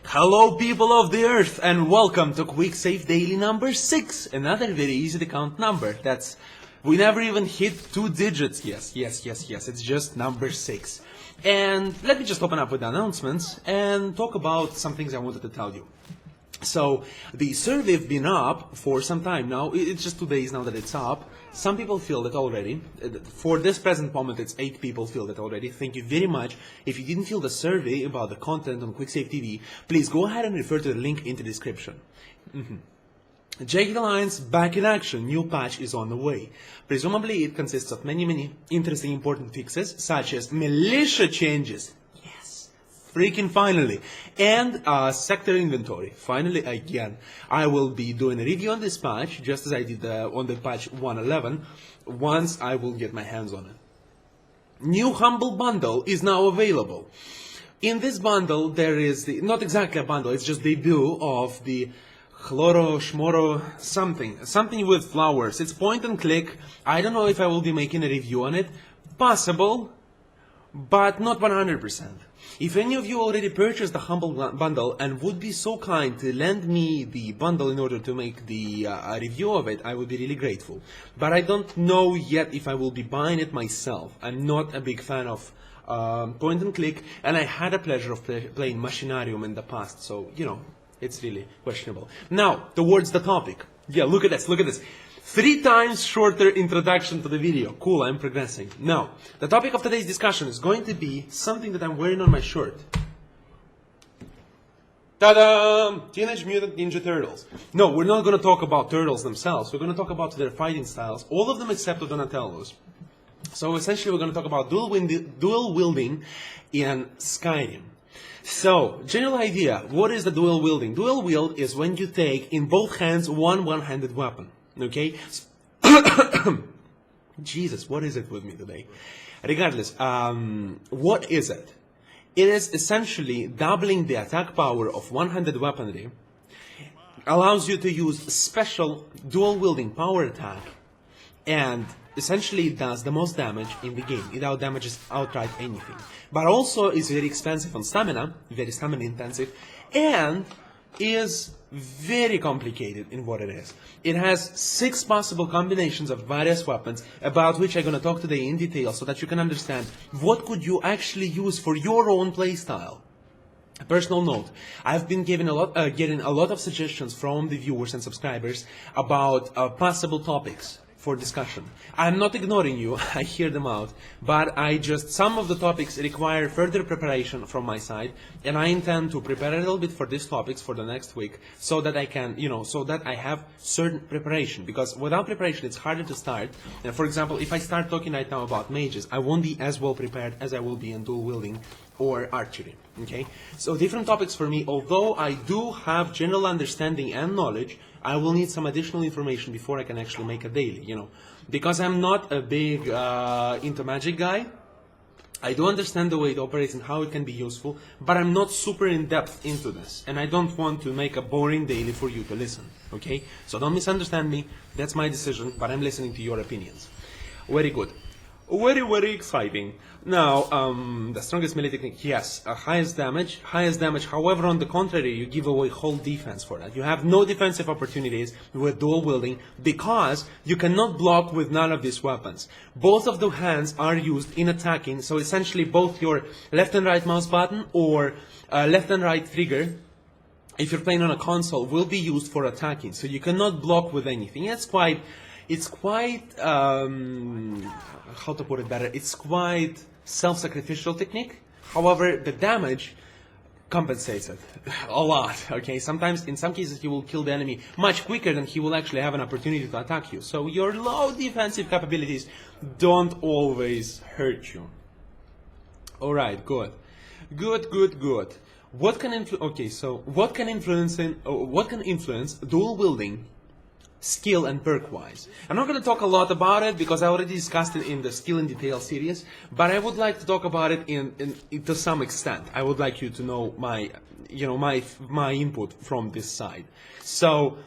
Hello people of the earth and welcome to QuickSave daily number 6, another very easy to count number. We never even hit 2 digits. Yes, it's just number 6. And let me just open up with the announcements and talk about some things I wanted to tell you. So the survey has been up for some time now. It's just 2 days now that it's up. Some people filled it already. For this present moment, it's 8 people filled it already. Thank you very much. If you didn't fill the survey about the content on QuicksaveTV, please go ahead and refer to the link in the description. Jagged Alliance back in action. New patch is on the way. Presumably, it consists of many interesting important fixes, such as militia changes. Freaking finally, and sector inventory. Finally, again, I will be doing a review on this patch, just as I did on the patch 1.11, once I will get my hands on it. New Humble Bundle is now available. In this bundle, there is not exactly a bundle, it's just debut of the Chloro, Shmoro, something with flowers. It's point and click. I don't know if I will be making a review on it. Possible, but not 100%. If any of you already purchased the Humble Bundle and would be so kind to lend me the bundle in order to make the review of it, I would be really grateful. But I don't know yet if I will be buying it myself. I'm not a big fan of point and click, and I had a pleasure of playing Machinarium in the past, so, you know, it's really questionable. Now, towards the topic. Yeah, look at this. 3 times shorter introduction to the video. Cool, I'm progressing. Now, the topic of today's discussion is going to be something that I'm wearing on my shirt. Ta-da! Teenage Mutant Ninja Turtles. No, we're not going to talk about turtles themselves. We're going to talk about their fighting styles. All of them except Donatello's. So essentially, we're going to talk about dual wielding in Skyrim. So, general idea, what is the dual wielding? Dual wield is when you take in both hands one-handed weapon. Okay? Jesus, what is it with me today? Regardless, what is it? It is essentially doubling the attack power of one-handed weaponry, allows you to use special dual-wielding power attack, and essentially it does the most damage in the game. It outdamages outright anything. But also is very expensive on stamina, very stamina intensive, and is very complicated in what it is. It has 6 possible combinations of various weapons, about which I'm going to talk today in detail so that you can understand what could you actually use for your own playstyle. A personal note, I've been getting a lot of suggestions from the viewers and subscribers about possible topics for discussion. I'm not ignoring you, I hear them out, but some of the topics require further preparation from my side, and I intend to prepare a little bit for these topics for the next week, so that I can, so that I have certain preparation, because without preparation it's harder to start. And for example, if I start talking right now about mages, I won't be as well prepared as I will be in dual wielding or archery, okay? So different topics for me, although I do have general understanding and knowledge, I will need some additional information before I can actually make a daily, Because I'm not a big into magic guy, I do understand the way it operates and how it can be useful, but I'm not super in-depth into this, and I don't want to make a boring daily for you to listen, okay? So don't misunderstand me, that's my decision, but I'm listening to your opinions. Very good. Very exciting. Now, the strongest melee technique, yes, highest damage. However, on the contrary, you give away whole defense for that. You have no defensive opportunities with dual wielding because you cannot block with none of these weapons. Both of the hands are used in attacking, so essentially both your left and right mouse button or left and right trigger, if you're playing on a console, will be used for attacking. So you cannot block with anything. It's quite how to put it better, it's quite self-sacrificial technique. However, the damage compensates it a lot, okay? Sometimes, in some cases, you will kill the enemy much quicker than he will actually have an opportunity to attack you. So your low defensive capabilities don't always hurt you. Alright, good. What can influence dual wielding skill and perk wise? I'm not going to talk a lot about it because I already discussed it in the skill in detail series, but I would like to talk about it to some extent. I would like you to know my input from this side. So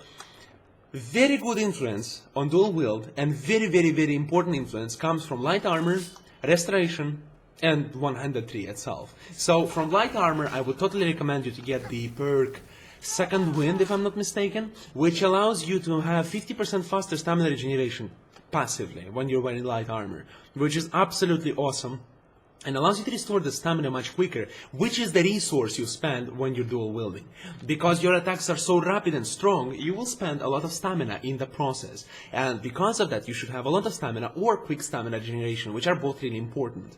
very good influence on dual wield and very important influence comes from light armor, restoration, and 103 itself. So from light armor, I would totally recommend you to get the perk Second Wind, if I'm not mistaken, which allows you to have 50% faster stamina regeneration passively when you're wearing light armor, which is absolutely awesome, and allows you to restore the stamina much quicker, which is the resource you spend when you're dual wielding. Because your attacks are so rapid and strong, you will spend a lot of stamina in the process. And because of that, you should have a lot of stamina or quick stamina regeneration, which are both really important.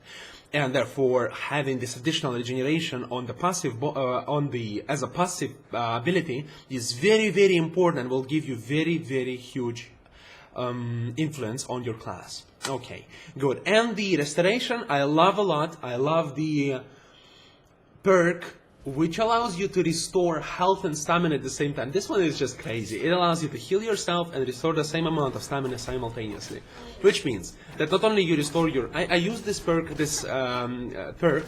And therefore, having this additional regeneration on the passive, as a passive ability is very, very important and will give you very, very huge influence on your class. Okay, good. And the restoration, I love a lot. I love the perk, which allows you to restore health and stamina at the same time. This one is just crazy. It allows you to heal yourself and restore the same amount of stamina simultaneously. Which means that not only you restore your... I use this perk, perk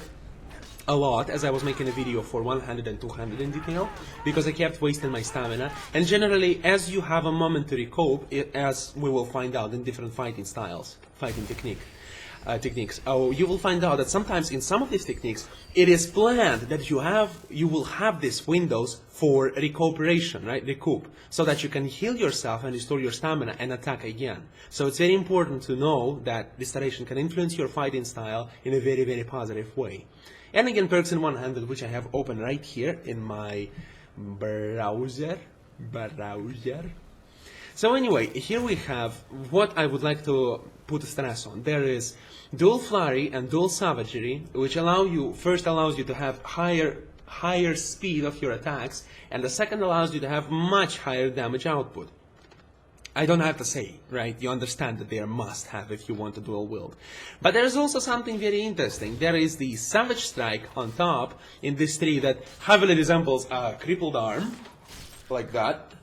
a lot as I was making a video for 100 and 200 in detail, because I kept wasting my stamina. And generally, as you have a momentary cope, as we will find out in different fighting styles, fighting techniques, you will find out that sometimes in some of these techniques, it is planned that you will have these windows for recuperation, right? Recoup, so that you can heal yourself and restore your stamina and attack again. So it's very important to know that restoration can influence your fighting style in a very, very positive way. And again, perks in 100, which I have open right here in my browser. So anyway, here we have what I would like to put stress on. There is dual flurry and dual savagery, which first allows you to have higher speed of your attacks, and the second allows you to have much higher damage output. I don't have to say, right? You understand that they are must-have if you want to dual wield. But there is also something very interesting. There is the Savage Strike on top in this tree that heavily resembles a crippled arm, like that,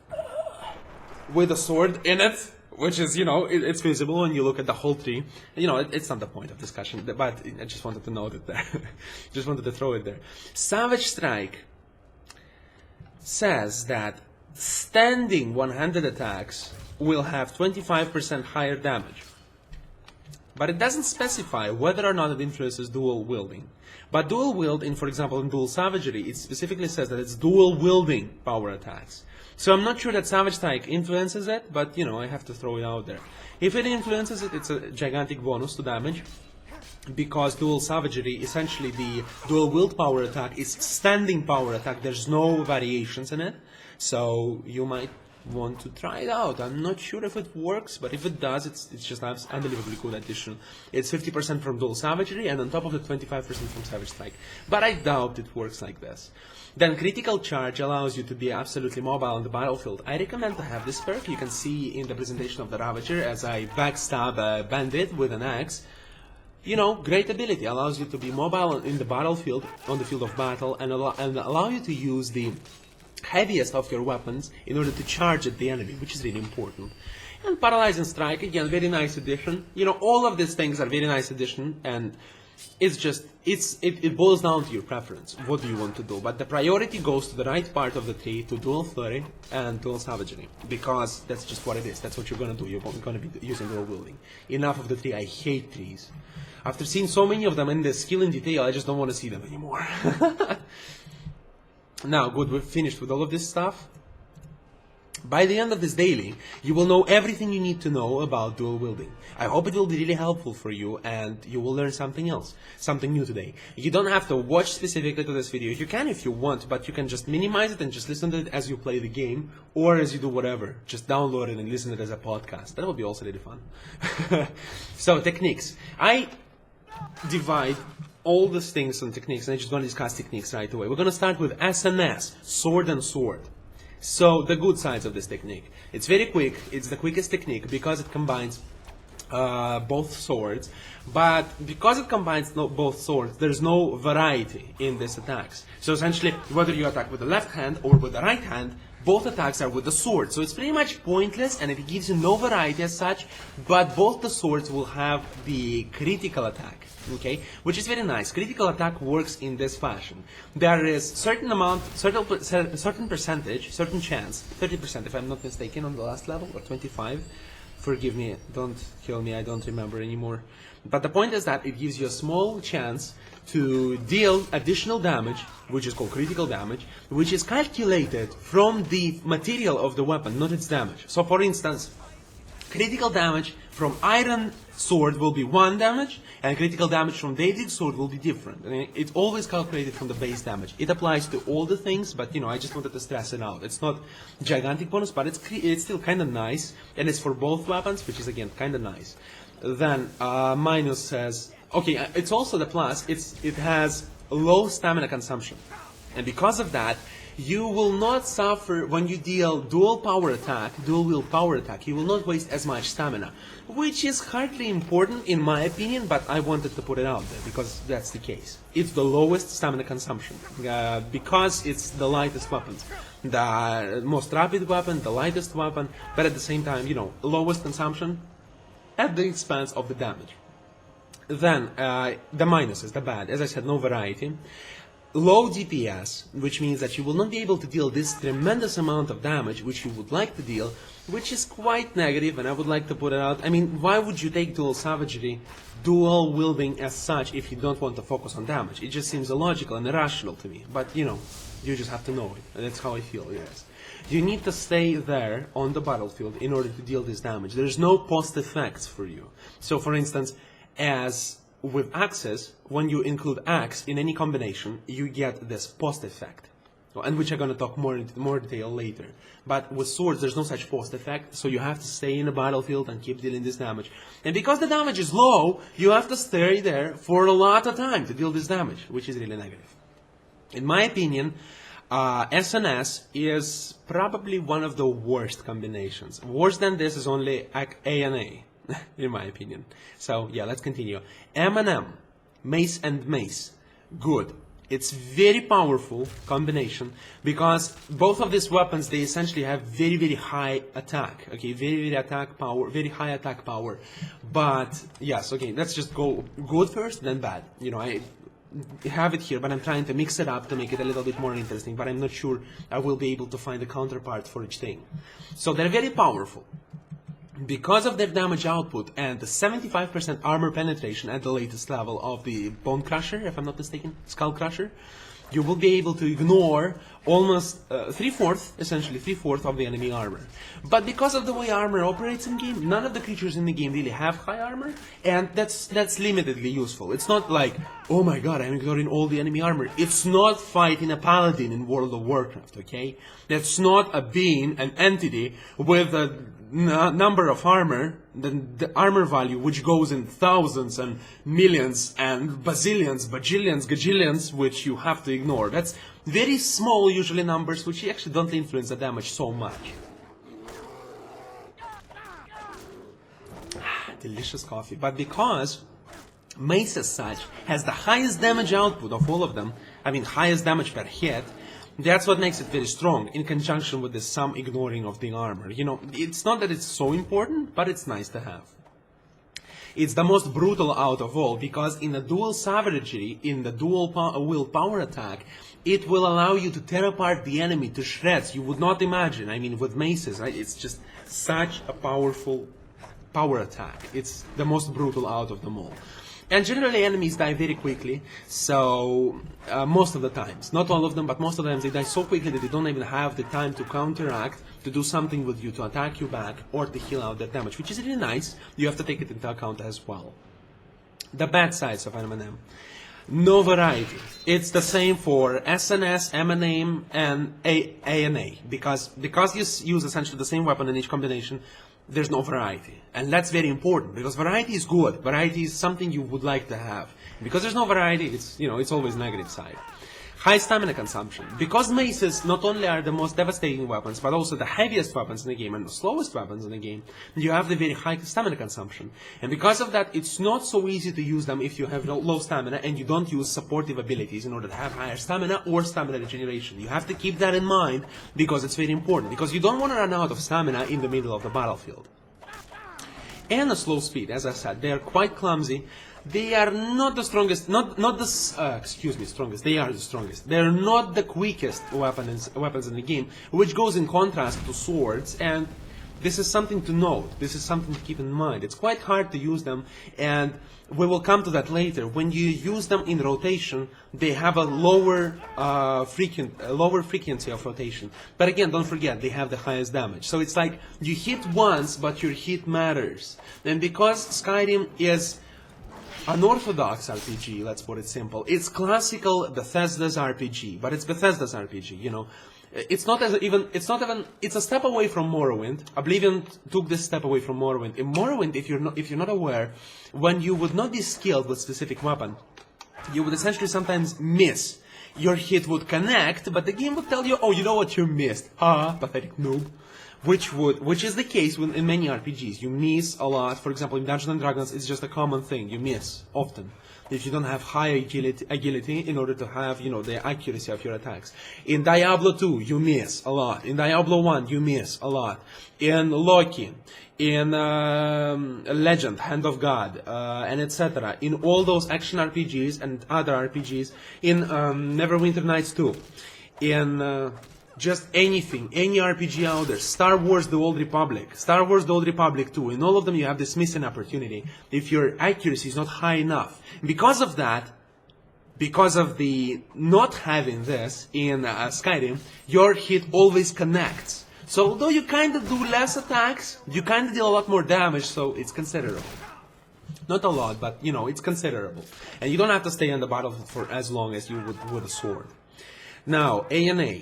with a sword in it, which is, it's visible when you look at the whole tree. It's not the point of discussion, but I just wanted to note it there. Just wanted to throw it there. Savage Strike says that standing 100 attacks will have 25% higher damage. But it doesn't specify whether or not it influences dual wielding. But dual wield, for example, in dual savagery, it specifically says that it's dual wielding power attacks. So I'm not sure that Savage Strike influences it, but I have to throw it out there. If it influences it, it's a gigantic bonus to damage, because dual savagery, essentially the dual wield power attack is standing power attack. There's no variations in it, so you might want to try it out. I'm not sure if it works, but if it does, it's just an unbelievably good addition. It's 50% from dual savagery, and on top of it, 25% from Savage Strike. But I doubt it works like this. Then critical charge allows you to be absolutely mobile on the battlefield. I recommend to have this perk. You can see in the presentation of the Ravager as I backstab a bandit with an axe. Great ability. Allows you to be mobile in the battlefield, on the field of battle, and allow you to use the heaviest of your weapons in order to charge at the enemy, which is really important. And Paralyzing Strike, again, very nice addition. All of these things are very nice addition, and it boils down to your preference. What do you want to do? But the priority goes to the right part of the tree, to dual flurry and dual savagery, because that's just what it is. That's what you're going to do. You're going to be using dual wielding. Enough of the tree. I hate trees. After seeing so many of them in the skill in detail, I just don't want to see them anymore. Now, good, we've finished with all of this stuff. By the end of this daily, you will know everything you need to know about dual wielding. I hope it will be really helpful for you, and you will learn something else, something new today. You don't have to watch specifically to this video. You can if you want, but you can just minimize it and just listen to it as you play the game, or as you do whatever. Just download it and listen to it as a podcast. That will be also really fun. So, techniques. I divide all these things on techniques, and I'm just going to discuss techniques right away. We're going to start with SNS, sword and sword. So, the good sides of this technique. It's very quick. It's the quickest technique because it combines both swords. But because it combines both swords, there's no variety in these attacks. So, essentially, whether you attack with the left hand or with the right hand, both attacks are with the sword. So it's pretty much pointless, and it gives you no variety as such, but both the swords will have the critical attack, okay? Which is very nice. Critical attack works in this fashion. There is certain percentage, certain chance, 30% if I'm not mistaken on the last level, or 25, Forgive me, don't kill me, I don't remember anymore. But the point is that it gives you a small chance to deal additional damage, which is called critical damage, which is calculated from the material of the weapon, not its damage. So for instance, critical damage from iron sword will be 1 damage, and critical damage from Daedric sword will be different. And it's always calculated from the base damage. It applies to all the things, but I just wanted to stress it out. It's not gigantic bonus, but it's still kind of nice, and it's for both weapons, which is again kind of nice. Then minus says, okay, it's also the plus. It has low stamina consumption, and because of that, you will not suffer when you deal dual wield power attack. You will not waste as much stamina, which is hardly important in my opinion, but I wanted to put it out there because that's the case. It's the lowest stamina consumption because it's the lightest weapon, the most rapid weapon, the lightest weapon, but at the same time, lowest consumption at the expense of the damage. Then the minuses, the bad, as I said, no variety. Low DPS, which means that you will not be able to deal this tremendous amount of damage which you would like to deal, which is quite negative, and I would like to put it out. I mean, why would you take dual savagery, dual wielding as such, if you don't want to focus on damage? It just seems illogical and irrational to me, but you just have to know it, and that's how I feel, yes. You need to stay there on the battlefield in order to deal this damage. There's no post effects for you. So for instance, as with axes, when you include axe in any combination, you get this post effect, and which I'm going to talk more detail later. But with swords, there's no such post effect, so you have to stay in the battlefield and keep dealing this damage. And because the damage is low, you have to stay there for a lot of time to deal this damage, which is really negative. In my opinion, SNS is probably one of the worst combinations. Worse than this is only A and A. In my opinion. So yeah, let's continue. M&M, mace and mace, good. It's very powerful combination because both of these weapons, they essentially have very, very high attack. Okay, very high attack power. But yes, okay, let's just go good first, then bad. I have it here, but I'm trying to mix it up to make it a little bit more interesting, but I'm not sure I will be able to find a counterpart for each thing. So they're very powerful. Because of their damage output and the 75% armor penetration at the latest level of the Bone Crusher, if I'm not mistaken, Skull Crusher, you will be able to ignore almost essentially three-fourths of the enemy armor. But because of the way armor operates in game, none of the creatures in the game really have high armor, and that's limitedly useful. It's not like, oh my god, I'm ignoring all the enemy armor. It's not fighting a paladin in World of Warcraft, okay? That's not a being, an entity with a number of armor, the armor value which goes in thousands and millions and bazillions, bajillions, gajillions, which you have to ignore. That's very small usually numbers which actually don't influence the damage so much. Delicious coffee. But because mace as such has the highest damage output of all of them, I mean highest damage per hit, that's what makes it very strong, in conjunction with the some ignoring of the armor. It's not that it's so important, but it's nice to have. It's the most brutal out of all, because in the dual savagery, in the dual wield power attack, it will allow you to tear apart the enemy to shreds you would not imagine. I mean, with maces, right? It's just such a powerful power attack. It's the most brutal out of them all. And generally enemies die very quickly, so most of the times, not all of them, but most of the times they die so quickly that they don't even have the time to counteract, to do something with you, to attack you back, or to heal out their damage, which is really nice. You have to take it into account as well. The bad sides of M&M. No variety. It's the same for SNS, M&M, and A&A, because you use essentially the same weapon in each combination. There's no variety, and that's very important because variety is good. Variety is something you would like to have. Because there's no variety, it's always negative side. High stamina consumption. Because maces not only are the most devastating weapons, but also the heaviest weapons in the game and the slowest weapons in the game, you have the very high stamina consumption. And because of that, it's not so easy to use them if you have low stamina and you don't use supportive abilities in order to have higher stamina or stamina regeneration. You have to keep that in mind because it's very important. Because you don't want to run out of stamina in the middle of the battlefield. And a slow speed, as I said, they are quite clumsy. They are not the strongest, strongest, they are the strongest. They're not the quickest weapons in the game, which goes in contrast to swords, and this is something to note. This is something to keep in mind. It's quite hard to use them, and we will come to that later. When you use them in rotation, they have a lower frequency of rotation. But again, don't forget, they have the highest damage. So it's like you hit once, but your hit matters. And because Skyrim is unorthodox RPG, let's put it simple. It's classical Bethesda's RPG, but it's Bethesda's RPG, you know. It's a step away from Morrowind. Oblivion took this step away from Morrowind. In Morrowind, if you're not aware, when you would not be skilled with specific weapon, you would essentially sometimes miss. Your hit would connect, but the game would tell you, oh, you know what, you missed. Ha, pathetic noob. Which is the case in many RPGs. You miss a lot. For example, in Dungeons and Dragons, it's just a common thing. You miss often if you don't have high agility in order to have, you know, the accuracy of your attacks. In Diablo 2, you miss a lot. In Diablo 1, you miss a lot. In Loki, in Legend, Hand of God, and etc. In all those action RPGs and other RPGs. In Neverwinter Nights 2. In just anything, any RPG out there, Star Wars The Old Republic, Star Wars The Old Republic 2, in all of them you have this missing opportunity if your accuracy is not high enough. Because of that, because of the not having this in Skyrim, your hit always connects. So although you kind of do less attacks, you kind of deal a lot more damage, so it's considerable. Not a lot, but you know, it's considerable. And you don't have to stay on the battlefield for as long as you would with a sword. Now, ANA.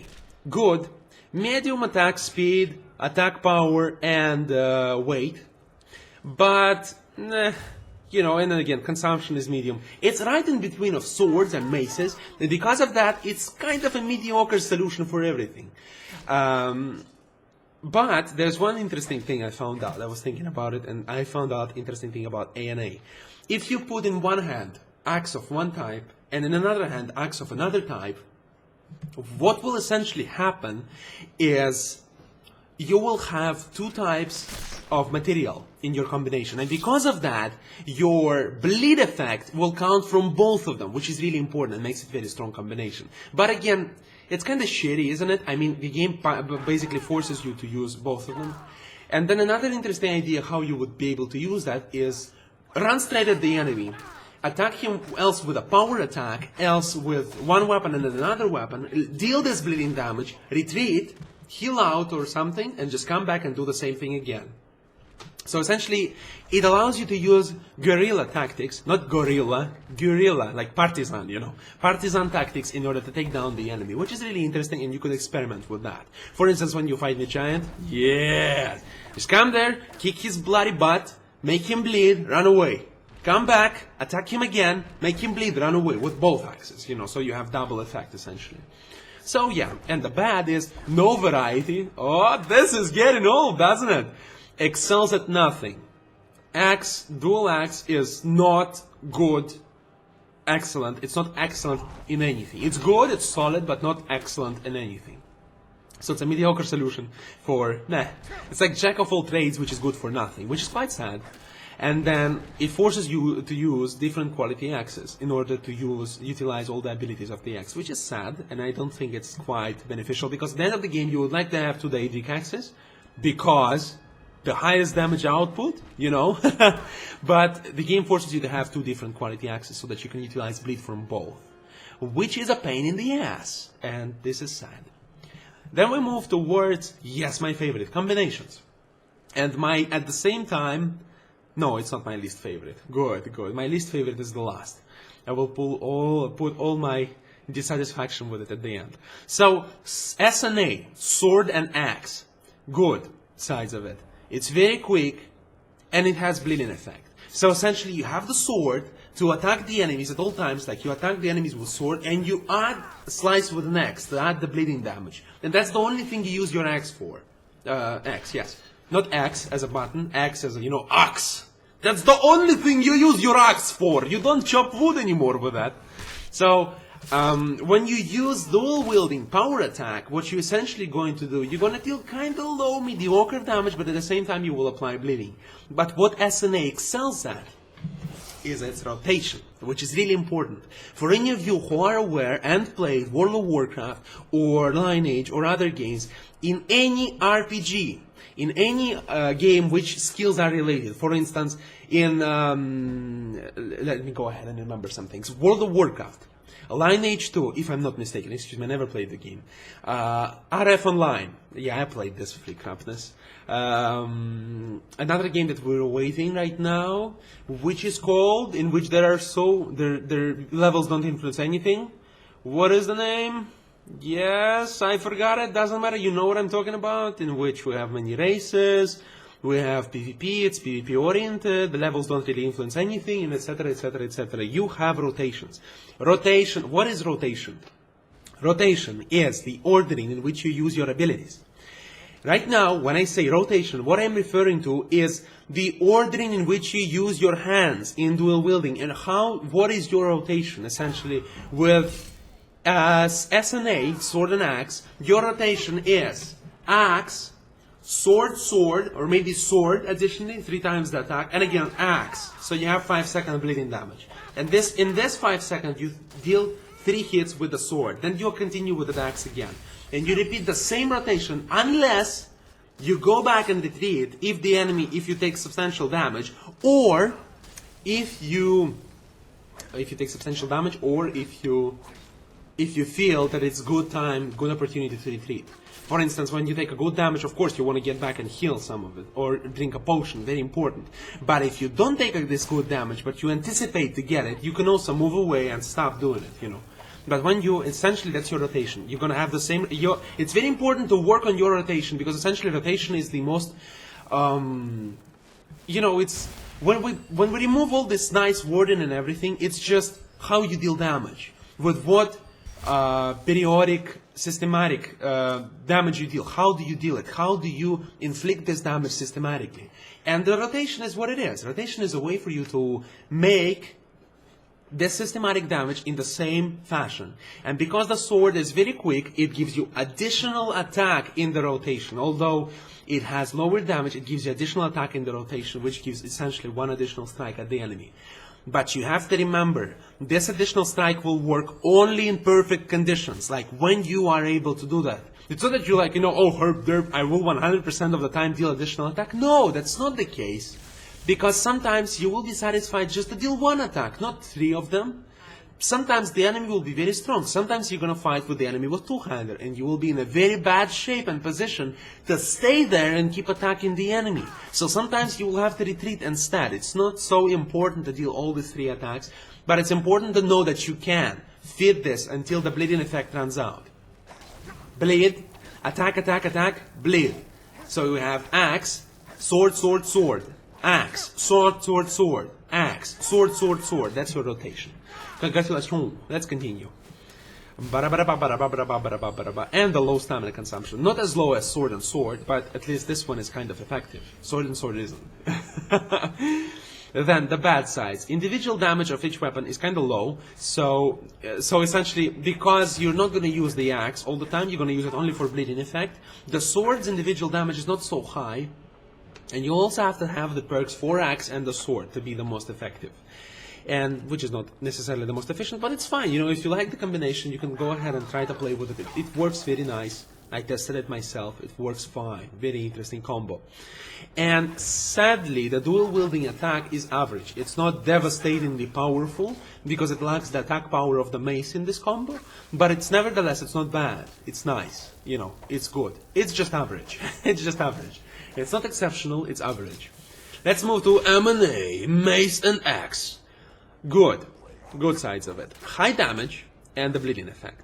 Good, medium attack speed, attack power, and weight, but, you know, and then again, consumption is medium. It's right in between of swords and maces, and because of that, it's kind of a mediocre solution for everything. But there's one interesting thing I found out. I was thinking about it, and I found out interesting thing about ANA. If you put in one hand axe of one type, and in another hand axe of another type, what will essentially happen is you will have two types of material in your combination, and because of that your bleed effect will count from both of them, which is really important and makes it a very strong combination. But again, it's kind of shitty, isn't it? I mean, the game basically forces you to use both of them. And then another interesting idea how you would be able to use that is run straight at the enemy, attack him else with a power attack, else with one weapon and then another weapon, deal this bleeding damage, retreat, heal out or something, and just come back and do the same thing again. So essentially, it allows you to use guerrilla tactics, not guerrilla, like partisan, you know, partisan tactics in order to take down the enemy, which is really interesting, and you could experiment with that. For instance, when you fight the giant, yeah, just come there, kick his bloody butt, make him bleed, run away. Come back, attack him again, make him bleed, run away with both axes, you know, so you have double effect essentially. So yeah, and the bad is no variety. Oh, this is getting old, doesn't it? Excels at nothing. Axe, dual axe is not good, excellent. It's not excellent in anything. It's good, it's solid, but not excellent in anything. So it's a mediocre solution for, it's like jack of all trades, which is good for nothing, which is quite sad. And then it forces you to use different quality axes in order to utilize all the abilities of the axe, which is sad, and I don't think it's quite beneficial, because at the end of the game you would like to have two Daedric axes, because the highest damage output, you know, but the game forces you to have two different quality axes so that you can utilize bleed from both, which is a pain in the ass, and this is sad. Then we move towards, yes, my favorite, combinations. And at the same time, no, it's not my least favorite. Good. My least favorite is the last. I will put all my dissatisfaction with it at the end. So, SNA, sword and axe, good sides of it. It's very quick, and it has bleeding effect. So essentially, you have the sword to attack the enemies at all times, like you attack the enemies with sword, and you add slice with an axe to add the bleeding damage. And that's the only thing you use your axe for. Axe, yes. Not axe as a button, axe as a, you know, axe. That's the only thing you use your axe for. You don't chop wood anymore with that. So, when you use dual wielding power attack, what you're essentially going to do, you're going to deal kind of low, mediocre damage, but at the same time you will apply bleeding. But what SNA excels at is its rotation, which is really important. For any of you who are aware and played World of Warcraft or Lineage or other games, in any RPG, in any game which skills are related. For instance, in let me go ahead and remember some things. World of Warcraft, Lineage 2, if I'm not mistaken. Excuse me, I never played the game. RF Online, yeah, I played this for crapness. Another game that we're waiting right now, which is called, in which there are their levels don't influence anything. What is the name? Yes, I forgot it, doesn't matter, you know what I'm talking about, in which we have many races, we have PvP, it's PvP oriented, the levels don't really influence anything, and etc, etc, etc. You have rotations. Rotation, what is rotation? Rotation is the ordering in which you use your abilities. Right now, when I say rotation, what I'm referring to is the ordering in which you use your hands in dual wielding, and what is your rotation, essentially, with SNA, sword and axe. Your rotation is axe, sword, sword, or maybe sword additionally, 3 times the attack, and again axe. So you have 5-second bleeding damage. And in this 5 seconds you deal 3 hits with the sword. Then you continue with the axe again. And you repeat the same rotation unless you go back and retreat if you take substantial damage, or if you take substantial damage, or if you feel that it's good opportunity to retreat. For instance, when you take a good damage, of course you want to get back and heal some of it, or drink a potion, very important. But if you don't take this good damage, but you anticipate to get it, you can also move away and stop doing it, you know. But when essentially that's your rotation. You're going to have the same, it's very important to work on your rotation, because essentially rotation is the most, it's, when we remove all this nice wording and everything, it's just how you deal damage. With what periodic, systematic damage you deal. How do you deal it? How do you inflict this damage systematically? And the rotation is what it is. Rotation is a way for you to make this systematic damage in the same fashion. And because the sword is very quick, it gives you additional attack in the rotation. Although it has lower damage, it gives you additional attack in the rotation, which gives essentially 1 additional strike at the enemy. But you have to remember, this additional strike will work only in perfect conditions, like when you are able to do that. It's not that you're like, oh, herp derp, I will 100% of the time deal additional attack. No, that's not the case. Because sometimes you will be satisfied just to deal 1 attack, not 3 of them. Sometimes the enemy will be very strong. Sometimes you're going to fight with the enemy with 2-hander, and you will be in a very bad shape and position to stay there and keep attacking the enemy. So sometimes you will have to retreat instead. It's not so important to deal all these 3 attacks, but it's important to know that you can fit this until the bleeding effect runs out. Bleed, attack, attack, attack, bleed. So we have axe, sword, sword, sword, axe, sword, sword, sword, axe, sword, sword, sword. That's your rotation. Congratulations. Let's continue. And the low stamina consumption. Not as low as sword and sword, but at least this one is kind of effective. Sword and sword isn't. Then the bad sides. Individual damage of each weapon is kind of low. So essentially, because you're not going to use the axe all the time, you're going to use it only for bleeding effect. The sword's individual damage is not so high. And you also have to have the perks for axe and the sword to be the most effective. And which is not necessarily the most efficient, but it's fine. If you like the combination, you can go ahead and try to play with it. It works very nice. I tested it myself. It works fine. Very interesting combo. And sadly, the dual wielding attack is average. It's not devastatingly powerful because it lacks the attack power of the mace in this combo. But it's nevertheless, it's not bad. It's nice. It's good. It's just average. It's just average. It's not exceptional. It's average. Let's move to M&A, mace and axe. Good sides of it. High damage and the bleeding effect.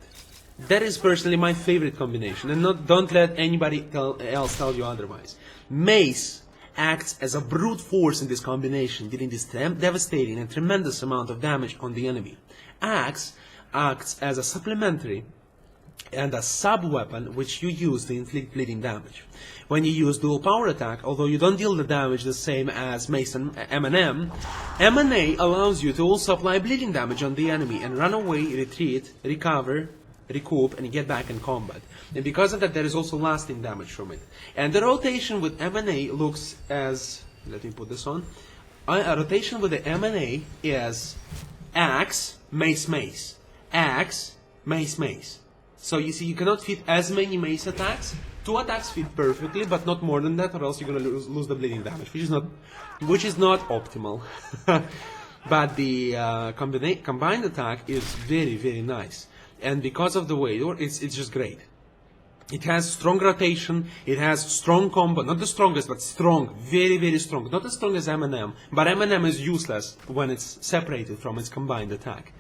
That is personally my favorite combination, and don't let anybody else tell you otherwise. Mace acts as a brute force in this combination, dealing this devastating and tremendous amount of damage on the enemy. Axe acts as a supplementary and a sub-weapon which you use to inflict bleeding damage. When you use dual power attack, although you don't deal the damage the same as Mace and M&M, M&A allows you to also apply bleeding damage on the enemy and run away, retreat, recover, recoup, and get back in combat. And because of that, there is also lasting damage from it. And the rotation with M&A looks as, let me put this on, a rotation with the M&A is axe, mace, mace, axe, mace, mace. So you see, you cannot fit as many mace attacks 2 attacks fit perfectly, but not more than that, or else you're gonna lose the bleeding damage, which is not optimal. But the combined attack is very, very nice, and because of the way it's just great. It has strong rotation, it has strong combo, not the strongest, but strong, very, very strong. Not as strong as M&M, but M&M is useless when it's separated from its combined attack.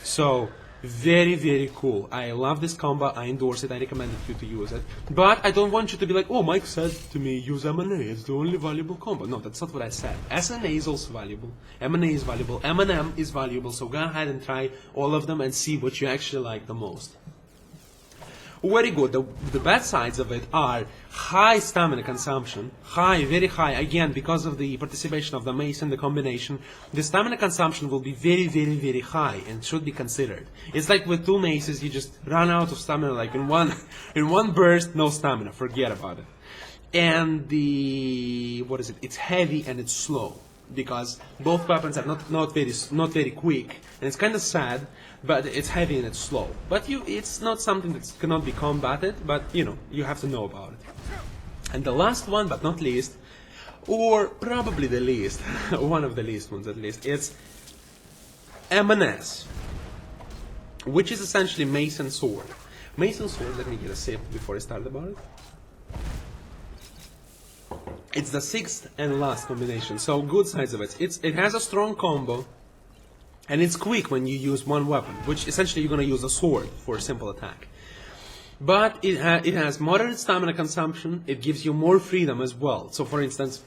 So, very, very cool. I love this combo, I endorse it, I recommend you to use it. But I don't want you to be like, oh, Mike said to me, use M&A, it's the only valuable combo. No, that's not what I said. SNA is also valuable, M&A is valuable, M&M is valuable, so go ahead and try all of them and see what you actually like the most. Very good. The bad sides of it are high stamina consumption, very high, again, because of the participation of the mace and the combination. The stamina consumption will be very, very, very high and should be considered. It's like with 2 maces, you just run out of stamina, like in one burst, no stamina, forget about it. And it's heavy and it's slow, because both weapons are not very quick, and it's kind of sad, but it's heavy and it's slow. But it's not something that cannot be combated, but you have to know about it. And the last one, but not least, or probably the least, one of the least ones at least, it's M&S, which is essentially mace and sword. Mace and sword, let me get a sip before I start about it. It's the 6th and last combination, so good sides of it. It has a strong combo, and it's quick when you use one weapon, which essentially you're going to use a sword for a simple attack. But it has moderate stamina consumption, it gives you more freedom as well. So for instance,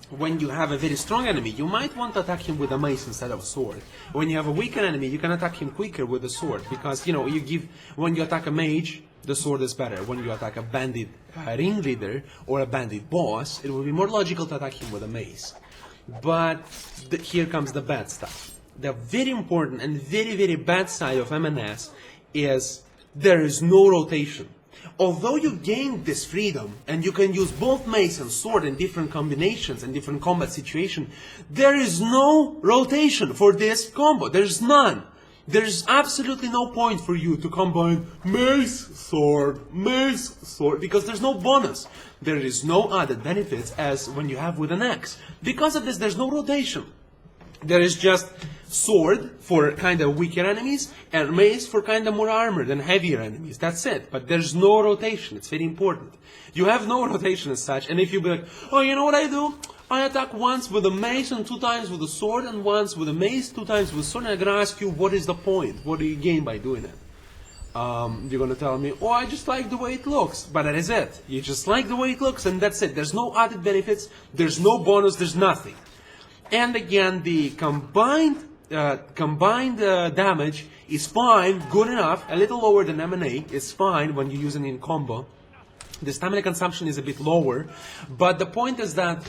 when you have a very strong enemy, you might want to attack him with a mace instead of a sword. When you have a weaker enemy, you can attack him quicker with a sword, because when you attack a mage, the sword is better. When you attack a bandit ringleader or a bandit boss, it will be more logical to attack him with a mace. But here comes the bad stuff. The very important and very, very bad side of M&S is there is no rotation. Although you gain this freedom and you can use both mace and sword in different combinations and different combat situations, there is no rotation for this combo. There's none. There's absolutely no point for you to combine mace, sword, because there's no bonus. There is no added benefits as when you have with an axe. Because of this, there's no rotation. There is just sword for kind of weaker enemies and mace for kind of more armored and heavier enemies. That's it. But there's no rotation. It's very important. You have no rotation as such. And if you be like, oh, you know what I do? I attack once with a mace and 2 times with a sword, and once with a mace, 2 times with a sword, and I'm going to ask you, what is the point? What do you gain by doing it? You're going to tell me, oh, I just like the way it looks. But that is it. You just like the way it looks, and that's it. There's no added benefits. There's no bonus. There's nothing. And again, the combined damage is fine, good enough, a little lower than M&A. It's fine when you use it in combo. The stamina consumption is a bit lower, but the point is that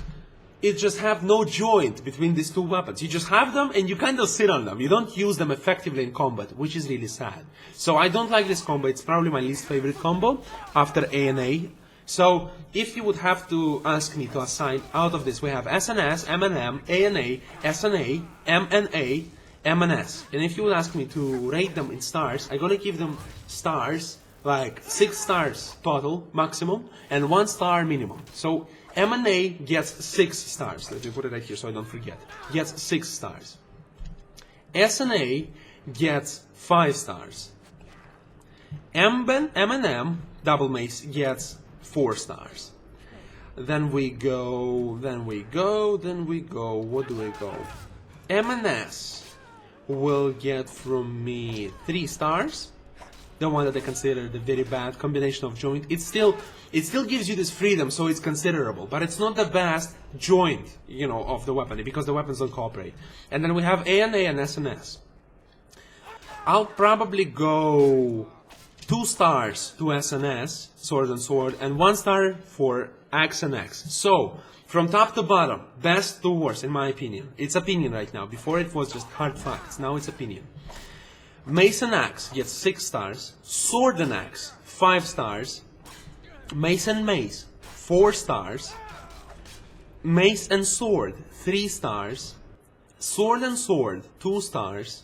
it just have no joint between these 2 weapons. You just have them and you kind of sit on them. You don't use them effectively in combat, which is really sad. So I don't like this combo. It's probably my least favorite combo after A&A. So, if you would have to ask me to assign out of this, we have SNS, M&M, A&A, SNA, M&A, M&S. And if you would ask me to rate them in stars, I'm going to give them stars, like 6 stars total, maximum, and 1 star minimum. So, M&A gets 6 stars. Let me put it right here so I don't forget. Gets 6 stars. SNA gets 5 stars. M&M, double mace, gets 4 stars. Then we go, what do we go? M&S will get from me 3 stars. The one that I consider the very bad combination of joint. It still gives you this freedom, so it's considerable, but it's not the best joint, of the weapon, because the weapons don't cooperate. And then we have A&A and SNS. I'll probably go 2 stars to SNS, sword and sword, and 1 star for axe and axe. So, from top to bottom, best to worst, in my opinion. It's opinion right now. Before it was just hard facts. Now it's opinion. Mace and axe gets 6 stars. Sword and axe, 5 stars. Mace and mace, 4 stars. Mace and sword, 3 stars. Sword and sword, 2 stars.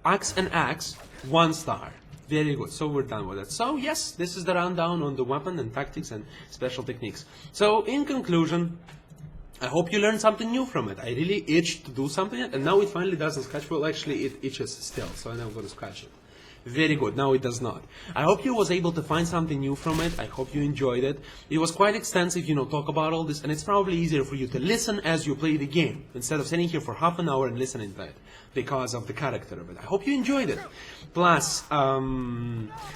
Axe and axe, 1 star. Very good. So we're done with it. So yes, this is the rundown on the weapon and tactics and special techniques. So in conclusion, I hope you learned something new from it. I really itched to do something, and now it finally doesn't scratch. Well, actually, it itches still, so I'm going to scratch it. Very good. Now it does not. I hope you was able to find something new from it. I hope you enjoyed it. It was quite extensive, talk about all this, and it's probably easier for you to listen as you play the game instead of sitting here for half an hour and listening to it because of the character of it. I hope you enjoyed it. Plus,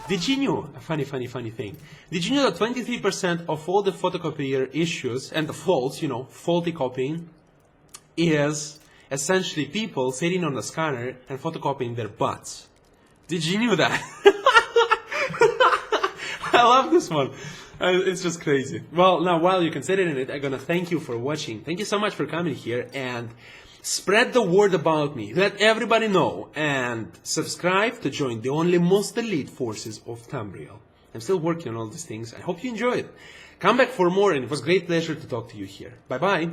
did you know, a funny thing, did you know that 23% of all the photocopier issues and the faults, faulty copying, is essentially people sitting on the scanner and photocopying their butts? Did you know that? I love this one. It's just crazy. Well, now while you're considering it, I'm gonna thank you for watching. Thank you so much for coming here and spread the word about me. Let everybody know and subscribe to join the only most elite forces of Tamriel. I'm still working on all these things. I hope you enjoyed it. Come back for more, and it was a great pleasure to talk to you here. Bye bye.